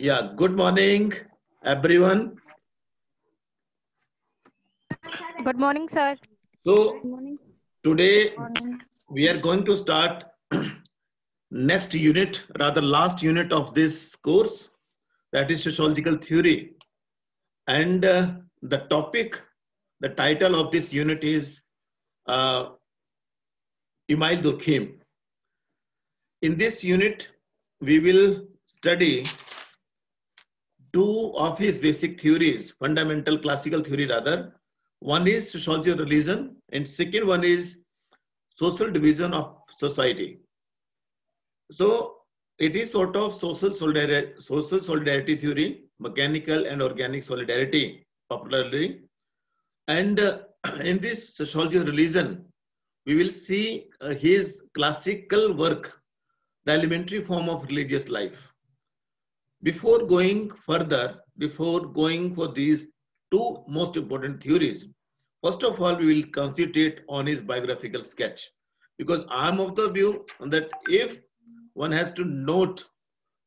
Yeah, good morning, everyone. Good morning, sir. So, Morning. today Morning. we are going to start next unit, rather last unit of this course, that is sociological theory. And the topic, the title of this unit is uh, Emile Durkheim. In this unit, we will study two of his basic theories, fundamental classical theory rather. One is sociology of religion, and second one is social division of society. So it is sort of social solidarity theory, mechanical and organic solidarity, popularly. And in this sociology of religion, we will see his classical work, the elementary form of religious life. Before going further, before going for these two most important theories, first of all, we will concentrate on his biographical sketch. Because I'm of the view that if one has to note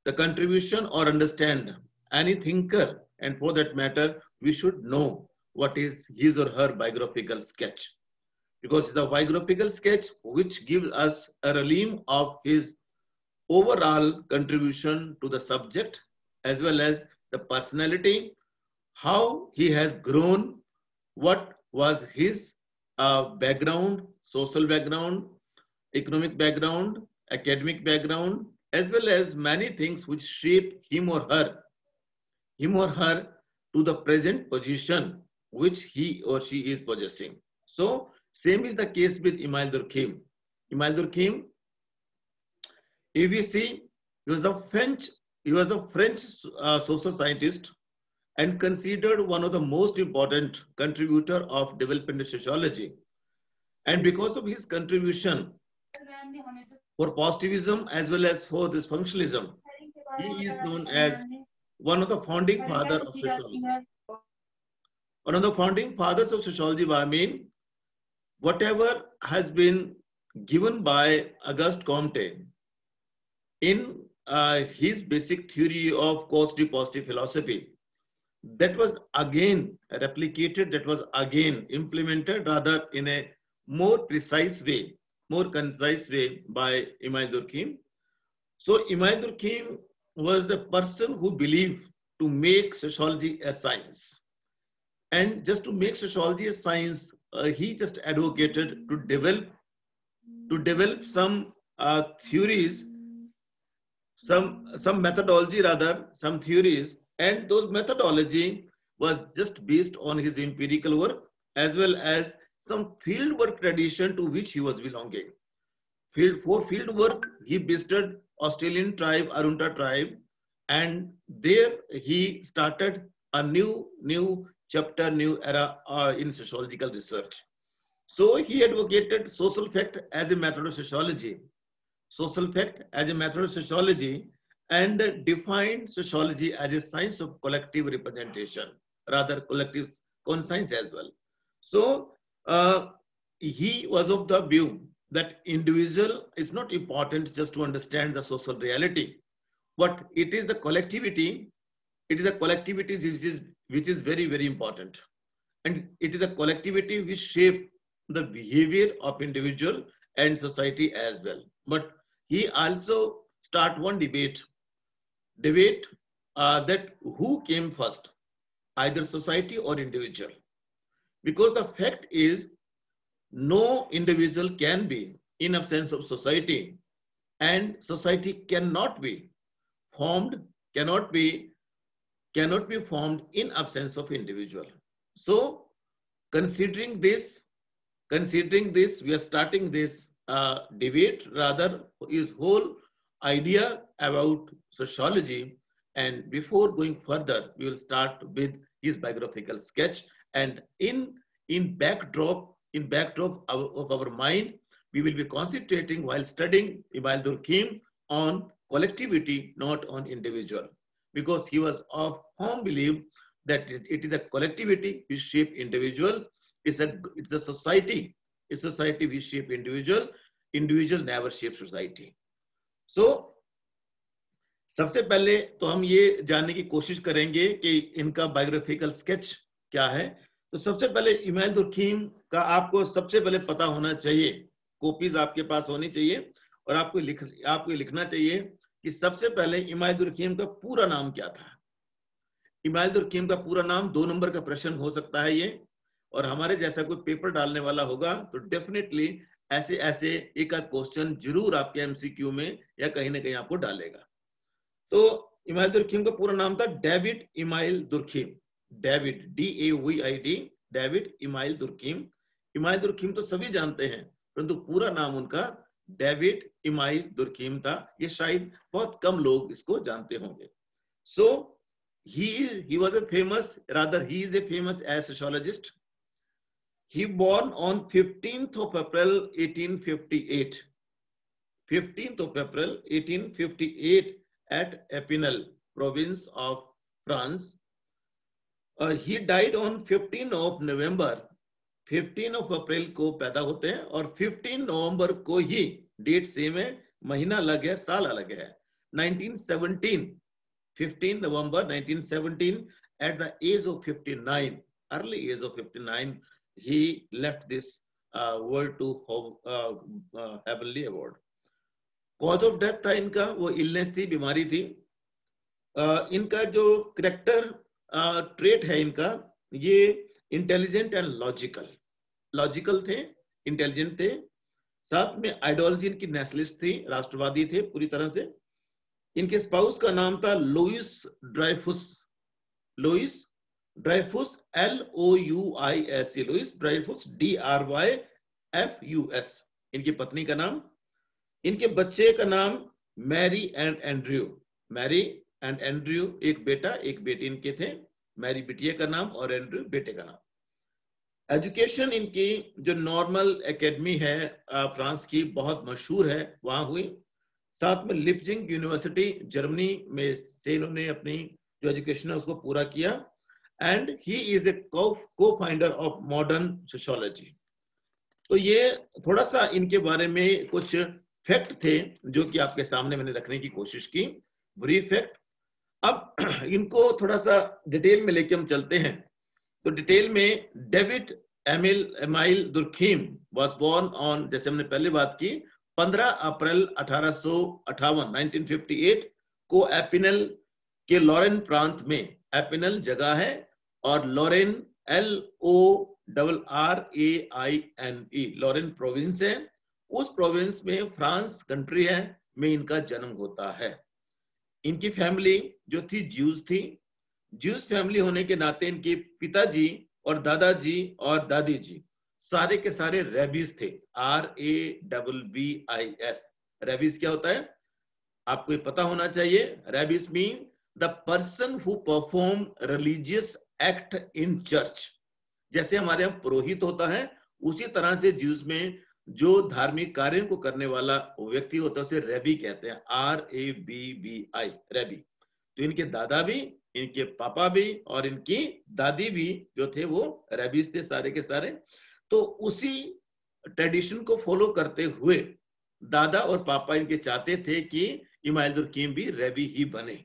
the contribution or understand any thinker, and for that matter, we should know what is his or her biographical sketch. Because the biographical sketch which gives us a realm of his overall contribution to the subject as well as the personality, how he has grown, what was his background, social background, economic background, academic background, as well as many things which shape him or her to the present position which he or she is possessing. So, same is the case with Emile Durkheim. Emile Durkheim, if we see, he was a French social scientist and considered one of the most important contributor of development sociology. And because of his contribution for positivism as well as for this functionalism, he is known as one of the founding father of sociology. One of the founding fathers of sociology, I mean, whatever has been given by Auguste Comte in his basic theory of causative positive philosophy, that was again replicated, that was again implemented rather in a more precise way, more concise way by Emile Durkheim. So Emile Durkheim was a person who believed to make sociology a science. And just to make sociology a science, he just advocated to develop some theories, some methodology rather, some theories, and those methodology was just based on his empirical work as well as some field work tradition to which he was belonging. For field work, he visited Australian tribe, Arunta tribe, and there he started a new chapter, new era in sociological research. So he advocated social fact as a method of sociology, social fact as a method of sociology, and defined sociology as a science of collective representation, rather collective conscience as well. So he was of the view that individual is not important just to understand the social reality, but it is the collectivity. It is a collectivity which is very very important, and it is a collectivity which shape the behavior of individual and society as well. But he also start one debate that who came first, either society or individual, because the fact is no individual can be in absence of society, and society cannot be formed, cannot be cannot be formed in absence of individual. So considering this, we are starting this debate, rather his whole idea about sociology. And before going further, we will start with his biographical sketch. And in backdrop of our mind, we will be concentrating while studying Emile Durkheim on collectivity, not on individual, because he was of firm belief that it is a collectivity which shape individual. It's a society. A society which shape individual. Individual never shape society. So सबसे पहले तो हम ये जानने की कोशिश करेंगे कि इनका बायोग्राफिकल स्केच क्या है। तो सबसे पहले इमाइल दुर्खीम का आपको सबसे पहले पता होना चाहिए, कॉपीज आपके पास होनी चाहिए और आपको लिखना चाहिए कि सबसे पहले इमाइल दुर्खीम का पूरा नाम क्या था। इमाइल दुर्खीम का पूरा नाम 2 नंबर का प्रश्न हो सकता है ये, और हमारे जैसा कोई पेपर डालने वाला होगा तो डेफिनेटली ऐसे ऐसे एक आध क्वेश्चन जरूर आपके एमसीक्यू में या कहीं ना कहीं आपको डालेगा। तो इमाइल दुर्खीम का पूरा नाम था David Emile Durkheim. David, DAVID, David Emile Durkheim. Email Durkheim तो सभी जानते हैं, परंतु पूरा नाम उनका डेविड इमाइल दुर्खीम था। ये शायद बहुत कम लोग इसको जानते होंगे। सो he was a famous, rather he is a famous as sociologist. He born on 15th of April 1858. 15th of April 1858 at Epinal, province of France. He died on 15 of November. 15 of April को पैदा होते हैं और 15 नवंबर को ही date same है, महीना अलग है, साल अलग है। 1917, 15 November 1917, at the age of 59, early age of 59, he left this world to heavenly abode. Cause of death था इनका, वो इलनेस थी, बीमारी थी। इनका जो करेक्टर ट्रेट है इनका, ये इंटेलिजेंट एंड लॉजिकल थे, इंटेलिजेंट थे। साथ में आइडियोलॉजी इनकी नेशनलिस्ट थी, राष्ट्रवादी थे पूरी तरह से। इनके स्पाउस का नाम था Louise Dreyfus. Louise Dreyfus, LOUIS, Louise Dreyfus, DRYFUS इनकी पत्नी का नाम। इनके बच्चे का नाम Marie and Andrew. Marie and Andrew, एक बेटा एक बेटी इनके थे। मैरी बिटिया का नाम और एंड्रयू बेटे का नाम। एजुकेशन इनकी जो नॉर्मल एकेडमी है फ्रांस की, बहुत मशहूर है, वहां हुई। साथ में लिप्जिंग यूनिवर्सिटी जर्मनी में से इन्होंने अपनी जो एजुकेशन है उसको पूरा किया। एंड ही इज ए को फाउंडर ऑफ मॉडर्न सोशियोलॉजी। तो ये थोड़ा सा इनके बारे में कुछ फैक्ट थे जो कि आपके सामने मैंने रखने की कोशिश की, ब्रीफ फैक्ट। अब इनको थोड़ा सा डिटेल में लेके हम चलते हैं। तो डिटेल में, David Emile Durkheim was born on, जैसे हमने पहले बात की, 15 अप्रैल 1858 1958 को एपिनल के लॉरेन प्रांत में, एपिनल जगह है और लॉरेन LORRAINE लॉरेन प्रोविंस है। उस प्रोविंस में, फ्रांस कंट्री है, में इनका जन्म होता है। इनकी फैमिली जो थी ज्यूज थी। ज्यूज फैमिली होने के नाते इनके पिताजी और दादाजी और दादी जी सारे के सारे रेबीज थे, RABBIS। रेबीज क्या होता है आपको ये पता होना चाहिए। Rabies mean the person who perform religious act in church. जैसे हमारे यहाँ पुरोहित होता है, उसी तरह से ज्यूज में जो धार्मिक कार्यों को करने वाला व्यक्ति होता है उसे रेबी कहते हैं, RABBI, रेबी। तो इनके दादा भी, इनके पापा भी और इनकी दादी भी जो थे वो रेबीज थे सारे के सारे। तो उसी ट्रेडिशन को फॉलो करते हुए दादा और पापा इनके चाहते थे कि इमाइल दुर्खीम भी रेबी ही बने,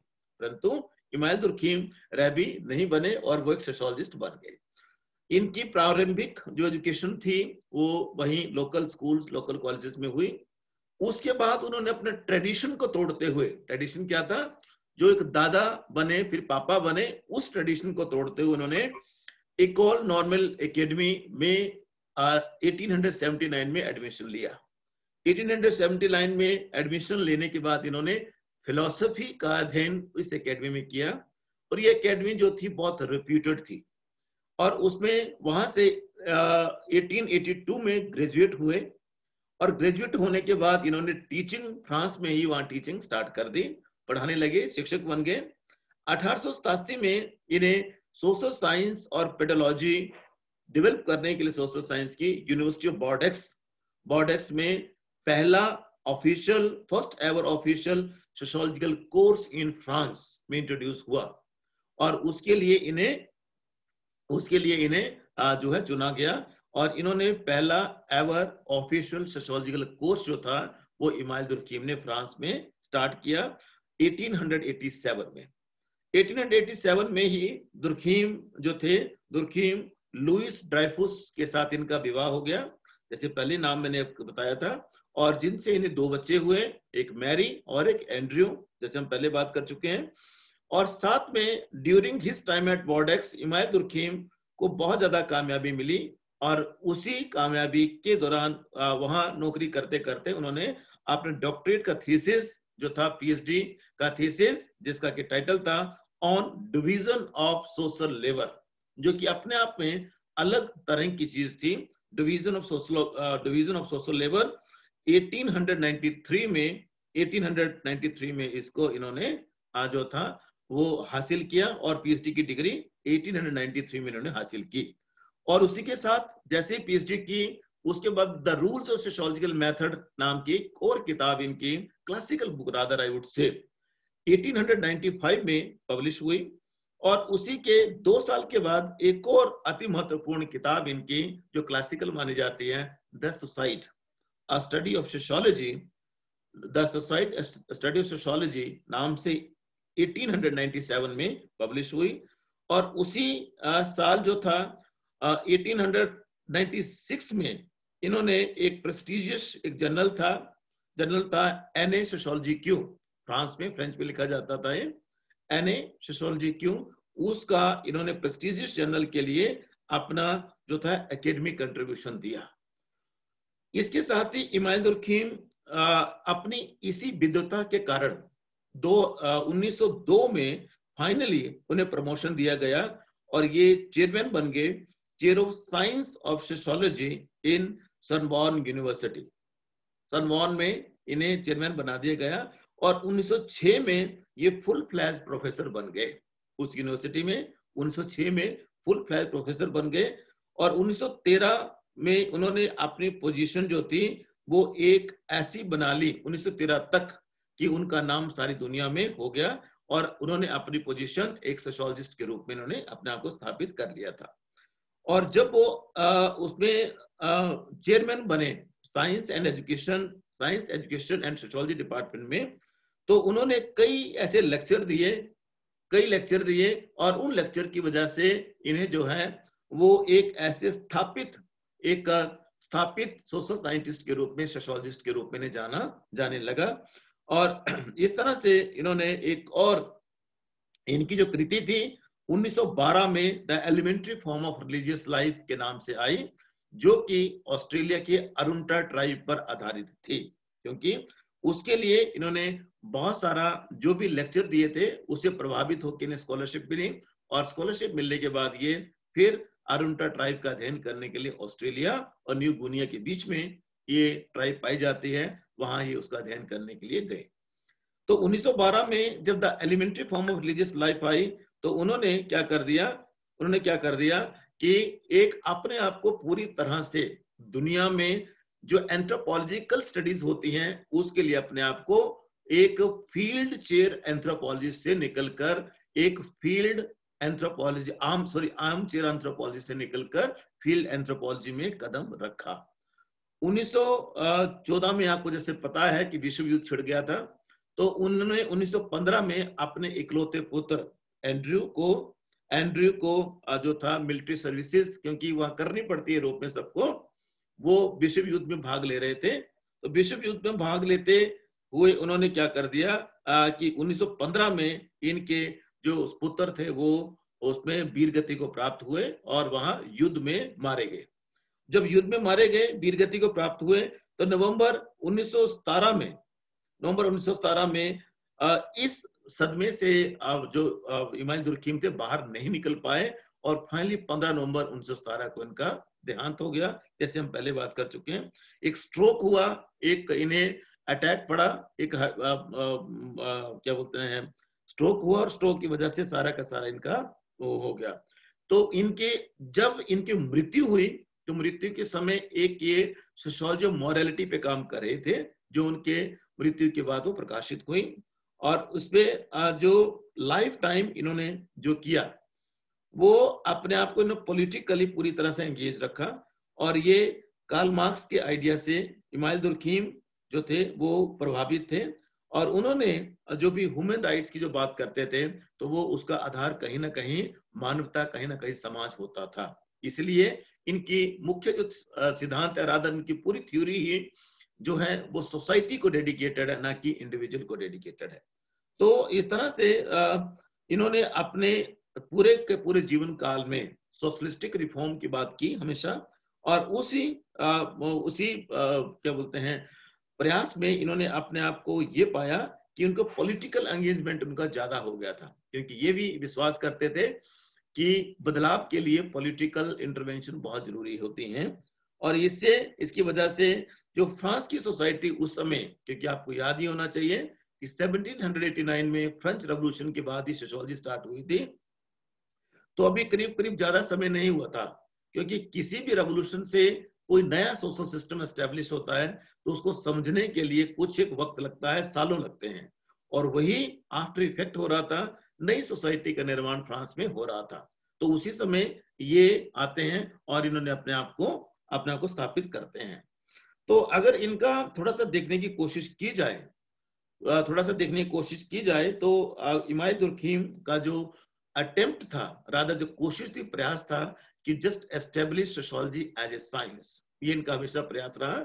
परंतु इमाइल दुर्खीम रेबी नहीं बने और वो एक सोशियोलॉजिस्ट बन गए। इनकी प्रारंभिक जो एजुकेशन थी वो वहीं लोकल स्कूल्स, लोकल कॉलेजेस में हुई। उसके बाद उन्होंने अपने ट्रेडिशन को तोड़ते हुए, ट्रेडिशन क्या था, जो एक दादा बने फिर पापा बने, उस ट्रेडिशन को तोड़ते हुए उन्होंने इकोल नॉर्मल एकेडमी में 1879 में एडमिशन लिया। 1879 में एडमिशन लेने के बाद इन्होंने फिलॉसफी का अध्ययन इस एकेडमी में किया और ये एकेडमी जो थी बहुत रिप्यूटेड थी। और उसमें वहां से 1882 में ग्रेजुएट हुए और ग्रेजुएट होने के बाद इन्होंने टीचिंग, फ्रांस में ही वहां टीचिंग स्टार्ट कर दी, पढ़ाने लगे, शिक्षक बन गए। 1887 में इन्हें सोशल साइंस और पेडोलॉजी डेवलप करने के लिए सोशल साइंस की यूनिवर्सिटी ऑफ बॉर्डेक्स में पहला official, first ever official sociological course in France में इंट्रोड्यूस हुआ और उसके लिए इन्हें जो है चुना गया और इन्होंने पहला एवर ऑफिशियल सोशियोलॉजिकल कोर्स जो था वो इमाइल दुर्खीम ने फ्रांस में स्टार्ट किया। 1887 में। 1887 में ही दुर्खीम जो थे, दुर्खीम लुइस ड्राइफुस के साथ इनका विवाह हो गया, जैसे पहले नाम मैंने आपको बताया था, और जिनसे इन्हें 2 बच्चे हुए, एक मैरी और एक एंड्रयू, जैसे हम पहले बात कर चुके हैं। और साथ में during his time at Bordeaux Emile Durkheim को बहुत ज्यादा कामयाबी मिली, और उसी कामयाबी के दौरान वहां नौकरी करते करते उन्होंने अपने डॉक्टरेट का थीसिस जो था, पीएचडी का थीसिस, जिसका कि टाइटल था on division of social labour, जो कि अपने आप में अलग तरह की चीज थी। डिवीजन ऑफ सोशल लेबर 1893 में इसको इन्होंने जो था वो हासिल किया, और पीएचडी की डिग्री 1893 में इन्होंने हासिल की। और उसी के साथ जैसे पीएचडी की, उसके बाद the rules of sociological method नाम की एक और किताब इनकी, classical book rather I would say, 1895 में पब्लिश हुई। और उसी के 2 साल के बाद एक और अति महत्वपूर्ण किताब इनकी जो क्लासिकल मानी जाती है, the suicide a study of sociology, the suicide study of sociology नाम से 1897 में पब्लिश हुई। और उसी साल जो था 1896 में इन्होंने एक प्रेस्टिजियस एक जर्नल था एनए सोशियोलॉजी क्यू, फ्रांस में, फ्रेंच में लिखा जाता था ये, एनए सोशियोलॉजी क्यू, उसका इन्होंने प्रेस्टिजियस जर्नल के लिए अपना जो था एकेडमिक कंट्रीब्यूशन दिया। इसके साथ ही इमाइल दुर्खीम अपनी इसी विद्वता के कारण 1902 में फाइनली उन्हें प्रमोशन दिया गया, और ये चेयरमैन बन गए, chair of science of sociology in Sorbonne university. Sorbonne में इन्हें चेयरमैन बना दिया गया, और 1906 में ये फुल फ्लैज प्रोफेसर बन गए उस यूनिवर्सिटी में। 1906 में फुल फ्लैज प्रोफेसर बन गए, और 1913 में उन्होंने अपनी पोजीशन जो थी वो एक ऐसी बना ली 1913 तक कि उनका नाम सारी दुनिया में हो गया, और उन्होंने अपनी पोजीशन एक सोशियोलॉजिस्ट के रूप में उन्होंने अपने आप को स्थापित कर लिया था। और जब वो उसमें चेयरमैन बने science education and sociology department में, तो उन्होंने कई ऐसे लेक्चर दिए, और उन लेक्चर की वजह से इन्हें जो है वो एक ऐसे स्थापित सोशल साइंटिस्ट के रूप में, सोशियोलॉजिस्ट के रूप में जाने लगा। और इस तरह से इन्होंने एक और इनकी जो कृति थी 1912 में the elementary form of religious life के नाम से आई, जो कि ऑस्ट्रेलिया के अरुंटा ट्राइब पर आधारित थी, क्योंकि उसके लिए इन्होंने बहुत सारा जो भी लेक्चर दिए थे उससे प्रभावित होकर इन्हें स्कॉलरशिप मिली, और स्कॉलरशिप मिलने के बाद ये फिर अरुंटा ट्राइब का अध्ययन करने के लिए ऑस्ट्रेलिया और न्यू गुनिया के बीच में ये ट्राइब पाई जाती है, वहां ये उसका अध्ययन करने के लिए गए। तो 1912 में जब the elementary form of religious life आई, तो उन्होंने क्या कर दिया कि एक अपने आप को पूरी तरह से दुनिया में जो एंथ्रोपोलॉजिकल स्टडीज होती हैं उसके लिए अपने आप को एक फील्ड चेयर एंथ्रोपोलॉजिस्ट से निकलकर एक field anthropology arm chair anthropology से निकलकर फील्ड एंथ्रोपोलॉजी में कदम रखा। 1914 में आपको जैसे पता है कि विश्व युद्ध छिड़ गया था, तो उन्होंने 1915 में अपने इकलौते पुत्र एंड्रयू को जो था मिलिट्री सर्विसेज, क्योंकि वहां करनी पड़ती है यूरोप में सबको, वो विश्व युद्ध में भाग ले रहे थे। तो विश्व युद्ध में भाग लेते हुए उन्होंने क्या कर दिया कि 1915 में इनके जो पुत्र थे वो उसमें वीर गति को प्राप्त हुए और वहां युद्ध में मारे गए। जब युद्ध में मारे गए, वीर गति को प्राप्त हुए, तो नवंबर 1917 में इस सदमे से जो इमाइल दुर्खीम थे बाहर नहीं निकल पाए, और फाइनली 15 नवंबर 1917 को इनका देहांत हो गया। जैसे हम पहले बात कर चुके हैं, एक स्ट्रोक हुआ, एक इन्हें अटैक पड़ा, एक क्या बोलते हैं स्ट्रोक हुआ, और स्ट्रोक की वजह से सारा का सारा इनका वो हो गया। तो जब इनकी मृत्यु हुई, तो मृत्यु के समय एक ये सोशियोलॉजी ऑफ मॉरलिटी पे काम कर रहे थे, जो उनके मृत्यु के बाद वो प्रकाशित हुई, और उसपे जो लाइफ टाइम इन्होंने जो किया वो अपने आप को पॉलिटिकली पूरी तरह से एंगेज रखा। और ये कार्ल मार्क्स के आइडिया से इमाइल दुर्खीम जो थे वो प्रभावित थे, और उन्होंने जो भी ह्यूमन राइट्स की जो बात करते थे तो वो उसका आधार कहीं ना कहीं मानवता, कहीं ना कहीं समाज होता था। इसलिए इनकी मुख्य जो सिद्धांत है, राधा इनकी पूरी थ्योरी ही जो है वो सोसाइटी को डेडिकेटेड है, ना कि इंडिविजुअल को डेडिकेटेड है। तो इस तरह से इन्होंने अपने पूरे के पूरे जीवन काल में सोशलिस्टिक रिफॉर्म की बात की हमेशा, और उसी क्या बोलते हैं प्रयास में इन्होंने अपने आप को ये पाया कि उनको पॉलिटिकल एंगेजमेंट उनका ज्यादा हो गया था, क्योंकि ये भी विश्वास करते थे कि बदलाव के लिए पॉलिटिकल इंटरवेंशन बहुत जरूरी होती है। और इसकी वजह से जो फ्रांस की सोसाइटी उस समय, क्योंकि आपको याद ही होना चाहिए कि 1789 में फ्रेंच रेवोल्यूशन के बाद ही सोशियोलॉजी स्टार्ट हुई थी, तो अभी करीब करीब ज्यादा समय नहीं हुआ था, क्योंकि किसी भी रेवोल्यूशन से कोई नया सोशल सिस्टम एस्टेब्लिश होता है तो उसको समझने के लिए कुछ एक वक्त लगता है, सालों लगते हैं, और वही आफ्टर इफेक्ट हो रहा था, नई सोसाइटी का निर्माण फ्रांस में हो रहा था। तो उसी समय ये आते हैं और इन्होंने अपने आप को स्थापित करते हैं। तो अगर इनका थोड़ा सा देखने की कोशिश की जाए, तो इमाइल दुर्खीम का जो अटेम्प्ट था, राधा जो कोशिश थी, प्रयास था कि just establish sociology as a science. ये इनका हमेशा प्रयास रहा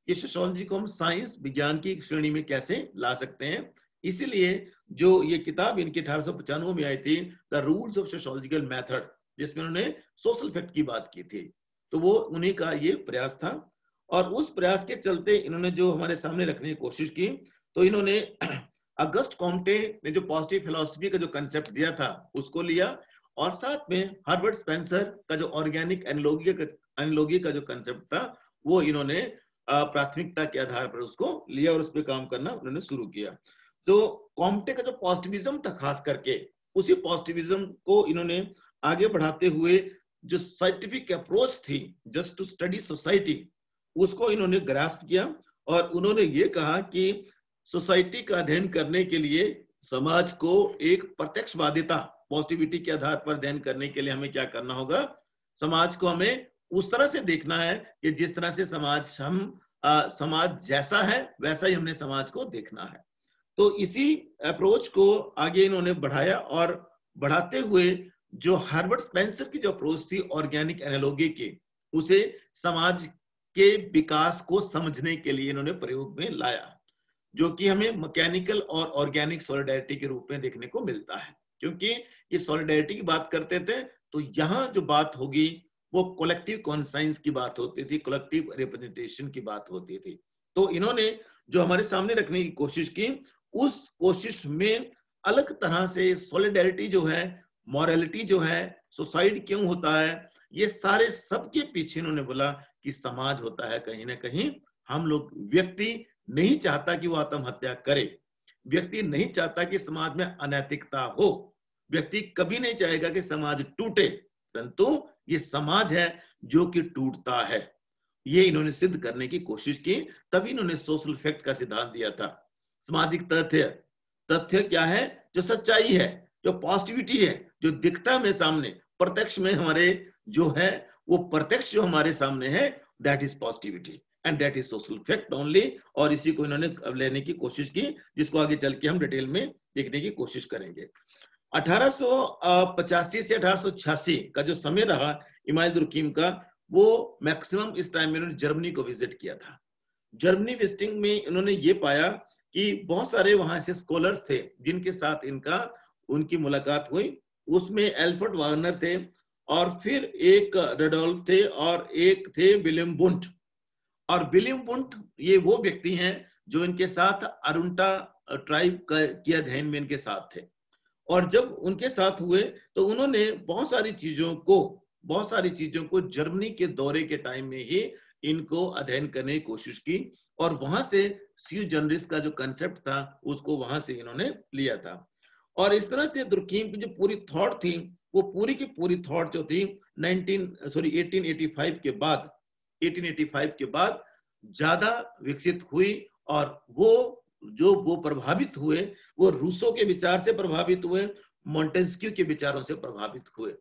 कि सोशियोलॉजी को हम साइंस, विज्ञान की श्रेणी में कैसे ला सकते हैं। इसीलिए जो ये किताब इनकी 1895 में आई थी, the rules of sociological method, जिसमें उन्होंने सोशल फैक्ट की बात की थी, तो वो उन्हीं का ये प्रयास था। और उस प्रयास के चलते इन्होंने जो हमारे सामने रखने की कोशिश की, तो इन्होंने अगस्ट कॉम्टे ने जो पॉजिटिव फिलॉसफी का जो कंसेप्ट दिया था उसको लिया, और साथ में हार्वर्ड स्पेंसर का जो ऑर्गेनिक एनालॉजी का जो कंसेप्ट था वो इन्होंने प्राथमिकता के आधार पर उसको लिया और उस पर काम करना उन्होंने शुरू किया। तो कॉम्टे का जो पॉजिटिविज्म था, खास करके उसी पॉजिटिविज्म को इन्होंने आगे बढ़ाते हुए जो साइंटिफिक अप्रोच थी जस्ट टू स्टडी सोसाइटी, उसको इन्होंने ग्रास्प किया, और उन्होंने ये कहा कि सोसाइटी का अध्ययन करने के लिए समाज को एक प्रत्यक्षवादिता, पॉजिटिविटी के आधार पर अध्ययन करने के लिए हमें क्या करना होगा, समाज को हमें उस तरह से देखना है कि जिस तरह से समाज जैसा है वैसा ही हमने समाज को देखना है। तो इसी अप्रोच को आगे इन्होंने बढ़ाया, और बढ़ाते हुए जो हार्वर्ड स्पेंसर की जो अप्रोच थी ऑर्गेनिक एनालॉजी की, उसे समाज के विकास को समझने के लिए इन्होंने प्रयोग में लाया, जो कि हमें मैकेनिकल और ऑर्गेनिक सॉलिडारिटी के रूप में देखने को मिलता है। क्योंकि ये सॉलिडारिटी की बात करते थे तो यहाँ जो बात होगी वो कलेक्टिव कॉन्साइंस की बात होती थी, कलेक्टिव रिप्रेजेंटेशन की बात होती थी। तो इन्होंने जो हमारे सामने रखने की कोशिश की, उस कोशिश में अलग तरह से सॉलिडारिटी जो है, मॉरलिटी जो है, सुसाइड क्यों होता है, ये सारे सबके पीछे इन्होंने बोला कि समाज होता है कहीं ना कहीं हम लोग, व्यक्ति नहीं चाहता कि वो आत्महत्या करे, व्यक्ति नहीं चाहता कि समाज में अनैतिकता हो, व्यक्ति कभी नहीं चाहेगा कि समाज टूटे, परंतु ये समाज है जो कि टूटता है। ये इन्होंने सिद्ध करने की कोशिश की, तभी इन्होंने सोशल फैक्ट का सिद्धांत दिया था। सामाजिक तथ्य क्या है, जो सच्चाई है, जो पॉजिटिविटी है, जो दिखता है सामने, प्रत्यक्ष में हमारे जो है वो प्रत्यक्ष जो हमारे सामने है, that is positivity and that is social fact only. और इसी को इन्होंने लेने की कोशिश की, जिसको आगे चल के हम डिटेल में देखने की कोशिश करेंगे। 1885 से 1886 का जो समय रहा इमाइल दुर्खीम का, वो मैक्सिमम इस टाइम में इन्होंने जर्मनी को विजिट किया था। जर्मनी विजिटिंग में इन्होंने ये पाया कि बहुत सारे वहां से स्कॉलर्स थे जिनके साथ उनकी मुलाकात हुई। उसमें एल्फ्रेड वार्नर थे, और फिर एक रेडोल्फ थे, और एक थे विलियम वुंट। और विलियम वुंट ये वो व्यक्ति हैं जो इनके साथ अरुंटा ट्राइब के अध्ययन में इनके साथ थे। और जब उनके साथ हुए तो उन्होंने बहुत सारी चीजों को जर्मनी के दौरे के टाइम में ही इनको अध्ययन करने की कोशिश की, और वहां से स्यू जनरिस का जो कंसेप्ट था उसको वहां से इन्होंने लिया था। और इस तरह से दुर्खीम की जो पूरी थॉट थी, वो पूरी की पूरी थॉट जो थी 1885 के बाद ज्यादा विकसित हुई। और वो प्रभावित हुए, वो रूसो के विचार से प्रभावित हुए, मॉन्टेस्क्यू के विचारों से प्रभावित हुए।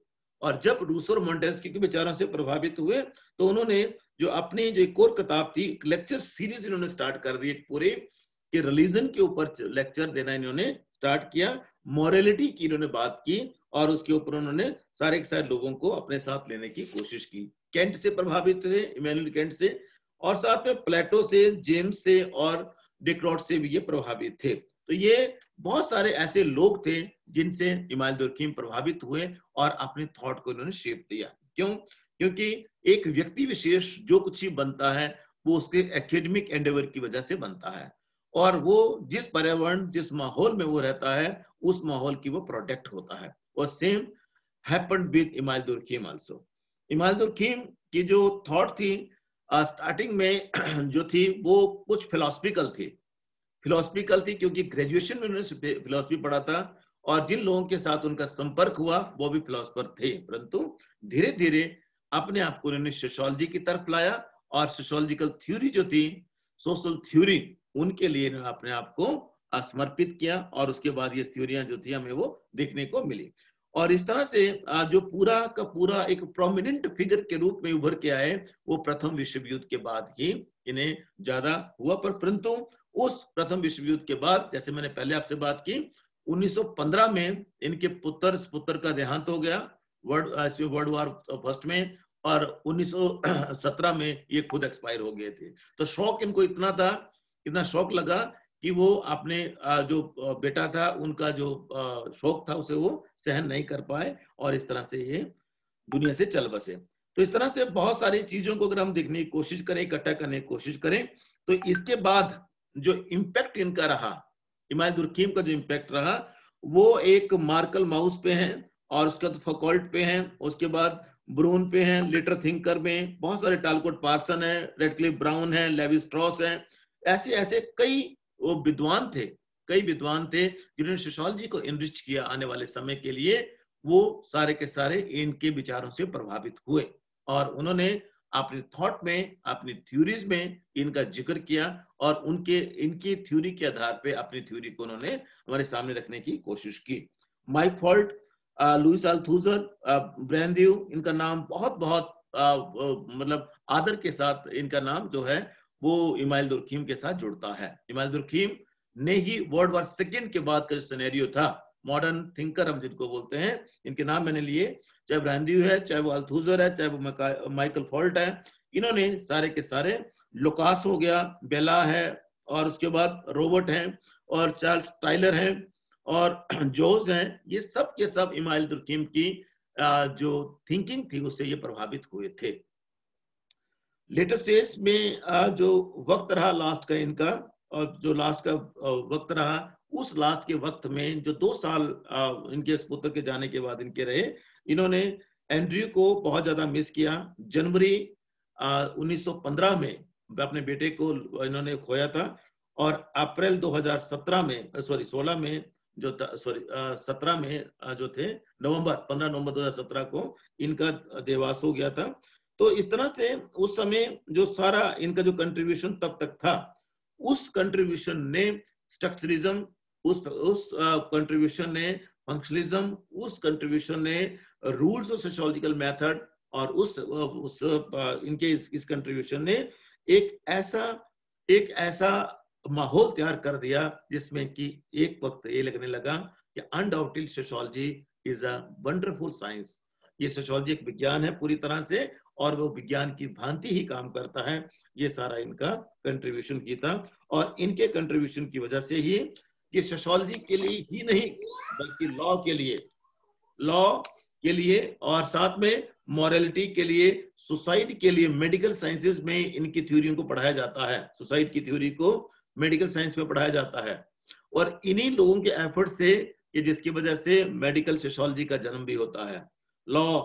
और जब रूसो और मॉन्टेस्क्यू के विचारों से प्रभावित हुए तो उन्होंने जो अपनी जो एक और किताब थी, लेक्चर सीरीज इन्होंने स्टार्ट कर दी पूरे, कि रिलीजन के ऊपर लेक्चर देना इन्होंने स्टार्ट किया, मॉरलिटी की इन्होंने बात की और उसके ऊपर उन्होंने सारे के सारे लोगों को अपने साथ लेने की कोशिश की। कैंट से प्रभावित थे, इमैनुअल कैंट से, और साथ में प्लेटो से, जेम्स से और डेक्रार्ट से भी ये प्रभावित थे। तो ये बहुत सारे ऐसे लोग थे जिनसे इमानुएल दुर्खीम प्रभावित हुए और अपने थॉट को इन्होंने शेप दिया। क्यों? क्योंकि एक व्यक्ति विशेष जो कुछ ही बनता है वो उसके एकेडमिक एंडेवर की वजह से बनता है, और वो जिस पर्यावरण जिस माहौल में वो रहता है उस माहौल की वो प्रोडक्ट होता है। और same happened with Emmanuel Durkheim also. Emmanuel Durkheim की जो थॉट थी स्टार्टिंग में जो थी वो कुछ फिलोसफिकल थी क्योंकि ग्रेजुएशन में उन्होंने फिलोसफी पढ़ा था और जिन लोगों के साथ उनका संपर्क हुआ वो भी फिलोसफर थे, परंतु धीरे धीरे अपने आप को उन्होंने सोशियोलॉजी की तरफ लाया और सोशियोलॉजिकल थ्योरी जो थी, सोशल थ्योरी, उनके लिए अपने आप को समर्पित किया और उसके बाद ये थ्योरियां जो थी हमें वो देखने को मिली। और इस तरह से जो पूरा का पूरा एक प्रोमिनेंट फिगर के रूप में उभर के आए वो प्रथम विश्व युद्ध के बाद ही इन्हें ज्यादा हुआ। परंतु उस प्रथम विश्व युद्ध के बाद, जैसे मैंने पहले आपसे बात की, 1915 में इनके पुत्र का देहांत हो गया वर्ल्ड वॉर फर्स्ट में, और 1917 में ये खुद एक्सपायर हो गए थे। तो शौक इनको इतना शौक लगा कि वो अपने जो बेटा था उनका जो शौक था उसे वो सहन नहीं कर पाए और इस तरह से ये दुनिया से चल बसे। तो इस तरह से बहुत सारी चीजों को अगर हम देखने की कोशिश करें, इकट्ठा करने की कोशिश करें, तो इसके बाद जो इम्पैक्ट इनका रहा, इमानुएल दुर्खीम का जो इम्पैक्ट रहा, वो एक मार्कल माउस पे है और उसके बाद फौकॉल्ट पे है, उसके बाद ब्रून पे है, लेटर थिंकर में बहुत सारे, टालकोट पार्सन है, रेडक्लिफ ब्राउन है, लेवी स्ट्रॉस है, ऐसे ऐसे कई वो विद्वान थे जिन्होंने सोशियोलॉजी को इनरिच किया आने वाले समय के लिए। वो सारे के सारे इनके विचारों से प्रभावित हुए और उन्होंने अपने थॉट में, अपनी थ्योरीज में इनका जिक्र किया और इनकी थ्योरी के आधार पे अपनी थ्योरी को उन्होंने हमारे सामने रखने की कोशिश की। माइक फॉल्ट, लुइस अल्थुजर, ब्रैंडियो, इनका नाम बहुत बहुत मतलब आदर के साथ इनका नाम जो है वो इमानुएल दुर्खीम के साथ जुड़ता है। इमानुएल दुर्खीम ने ही वर्ल्ड वॉर सेकेंड के बाद का जो सिनेरियो था, मॉडर्न थिंकर हम जिनको बोलते हैं, इनके नाम मैंने लिए, चाहे ब्रैंडियो है, चाहे वो अल्थुजर है, चाहे वो माइकल फॉल्ट है, इन्होंने सारे के सारे, लुकास हो गया, बेला है, और उसके बाद रॉबर्ट है, और चार्ल्स टाइलर है, और जोस हैं, ये सब के सब इमानुएल दुर्खीम की जो थिंकिंग थी उससे ये प्रभावित हुए थे। लेटेस्ट स्टेज में जो वक्त रहा लास्ट का इनका, और जो लास्ट का वक्त रहा, उस लास्ट के वक्त में जो 2 साल इनके पुत्र के जाने के बाद इनके रहे, इन्होंने एंड्रयू को बहुत ज्यादा मिस किया। जनवरी 1915 में अपने बेटे को इन्होंने खोया था और अप्रैल 2017 में 16 में जो 17 में जो थे, 15 नवंबर 2017 को इनका देहांत हो गया था। तो इस तरह से उस समय जो सारा इनका जो कंट्रीब्यूशन तब तक था, उस कंट्रीब्यूशन ने स्ट्रक्चरिज्म, उस कंट्रीब्यूशन ने फंक्शनलिज्म, उस कंट्रीब्यूशन ने रूल्स ऑफ सोशियोलॉजिकल मेथड, और उस इनके इस कंट्रीब्यूशन ने एक ऐसा माहौल तैयार कर दिया जिसमें कि एक वक्त ये लगने लगा कि undoubtedly sociology is a wonderful science. ये सोशियोलॉजी एक विज्ञान है पूरी तरह से, और वो विज्ञान की भांति ही काम करता है। ये सारा इनका कंट्रीब्यूशन की था, और इनके कंट्रीब्यूशन की वजह से ही कि सोशियोलॉजी के लिए ही नहीं बल्कि लॉ के लिए और साथ में मॉरलिटी के लिए, सुसाइड के लिए, मेडिकल साइंसेस में इनकी थ्योरियों को पढ़ाया जाता है। सुसाइड की थ्योरी को मेडिकल साइंस में पढ़ाया जाता है, और इन्हीं लोगों के एफर्ट से कि जिसकी वजह से मेडिकल सोशियोलॉजी का जन्म भी होता है, लॉ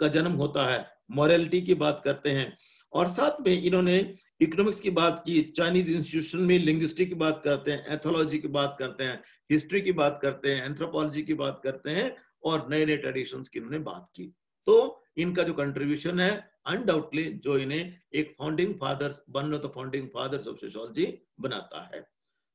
का जन्म होता है, मॉरलिटी की बात करते हैं, और साथ में इन्होंने इकोनॉमिक्स की बात की, चाइनीज इंस्टीट्यूशन में लिंग्विस्टिक की बात करते हैं, एथोलॉजी की बात करते हैं, हिस्ट्री की बात करते हैं, एंथ्रोपोलॉजी की बात करते हैं, और नए नए ट्रेडिशंस की इन्होंने बात की। तो इनका जो कंट्रीब्यूशन है अनडाउटली जो इन्हें एक founding fathers, one of the founding fathers of sociology बनाता है।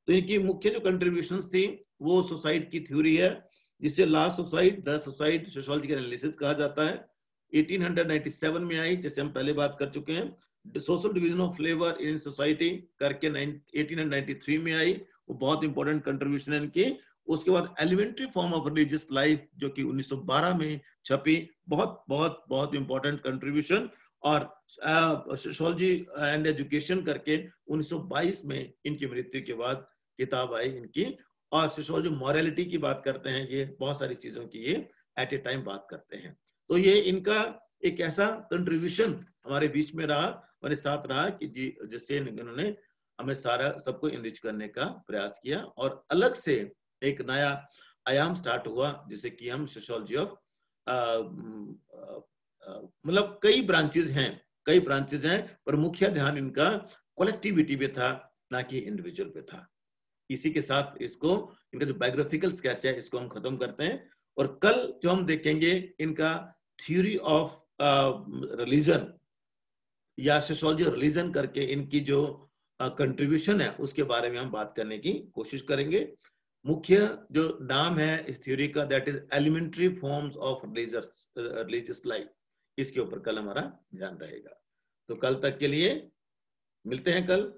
तो इनकी मुख्य जो कंट्रीब्यूशंस थी वो सुसाइड की थ्योरी है, जिसे द सुसाइड सोशियोलॉजिकल एनालिसिस कहा जाता है। 1897 में आई, जैसे हम पहले बात कर चुके हैं। Social division of labour in society करके 1893 में आई। वो बहुत इंपॉर्टेंट कंट्रीब्यूशन है इनकी। उसके बाद elementary form of religious life जो कि 1912 में छपी, बहुत बहुत बहुत इंपॉर्टेंट कंट्रीब्यूशन। और सोशियोलॉजी एंड एजुकेशन करके 1922 में इनकी मृत्यु के बाद किताब आई इनकी। और सोशियोलॉजी मॉरलिटी की बात करते हैं, ये बहुत सारी चीजों की ये एट ए टाइम बात करते हैं। तो ये इनका एक ऐसा कंट्रीब्यूशन हमारे बीच में रहा, हमारे साथ रहा कि जिससे इन्होंने हमें सारा सबको इनरिच करने का प्रयास किया और अलग से एक नया आयाम स्टार्ट हुआ जिसे कि हम सोशियोलॉजी ऑफ मतलब कई ब्रांचेज हैं पर मुख्य ध्यान इनका कलेक्टिविटी पे था, ना कि इंडिविजुअल पे था। इसी के साथ इसको इनका जो बायोग्राफिकल स्केच है इसको हम खत्म करते हैं। और कल जो हम देखेंगे इनका थ्योरी ऑफ रिलीजन या सोशियोलॉजी रिलीजन करके इनकी जो कंट्रीब्यूशन है उसके बारे में हम बात करने की कोशिश करेंगे। मुख्य जो नाम है इस थ्योरी का, that is elementary forms of religious life, इसके ऊपर कल हमारा ध्यान रहेगा। तो कल तक के लिए मिलते हैं कल।